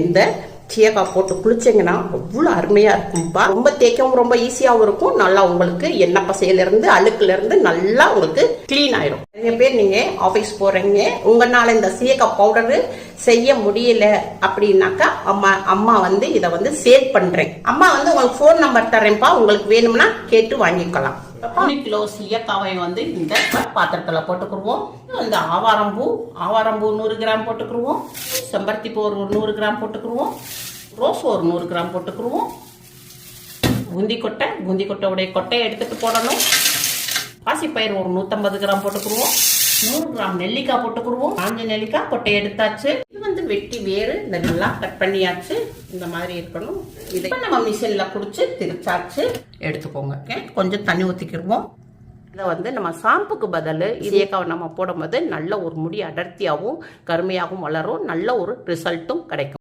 இந்த சீயக்காய் போட்டு குளிச்சிங்கன்னா அவ்வளோ அருமையாக இருக்கும்பா. ரொம்ப தேய்க்கவும் ரொம்ப ஈஸியாகவும் இருக்கும். நல்லா உங்களுக்கு எண்ணெய் பசையிலேருந்து அழுக்குலேருந்து நல்லா உங்களுக்கு க்ளீன் ஆயிடும். நிறைய பேர் நீங்கள் ஆஃபீஸ் போகிறீங்க, உங்களால் இந்த சீயக்காய் பவுடரு செய்ய முடியல அப்படின்னாக்கா அம்மா வந்து இதை வந்து சேல் பண்ணுறேன். அம்மா வந்து உங்களுக்கு ஃபோன் நம்பர் தரேன்ப்பா, உங்களுக்கு வேணும்னா கேட்டு வாங்கிக்கலாம். 3 கிலோ சீயக்காவை வந்து இந்த பாத்திரத்தில் போட்டுக்குருவோம். இந்த ஆவாரம்பூ 100 கிராம் போட்டுக்குருவோம். செம்பருத்தி பூ ஒரு 100 கிராம் போட்டுக்குருவோம். ரோஸ் ஒரு 100 கிராம் போட்டுக்குருவோம். குந்தி கொட்டையுடைய கொட்டையை எடுத்துட்டு போடணும். பாசிப்பயிர் ஒரு 150 கிராம் போட்டுக்குருவோம். 100 கிராம் நெல்லிக்காய் போட்டுக்குருவோம். காஞ்ச நெல்லிக்காய் கொட்டையை எடுத்தாச்சு. இது வந்து வெட்டி வேறு இந்த நல்லா கட் பண்ணியாச்சு. இந்த மாதிரி இருக்கணும். இதை நம்ம மிஷினில் குடிச்சு திரிச்சாச்சு. எடுத்துக்கோங்க. கொஞ்சம் தண்ணி ஊற்றிக்கிடுவோம். இதை வந்து நம்ம ஷாம்புக்கு பதில் சீயக்காவை நம்ம போடும்போது நல்ல ஒரு முடி அடர்த்தியாகவும் கருமையாகவும் வளரும். நல்ல ஒரு ரிசல்ட்டும் கிடைக்கும்.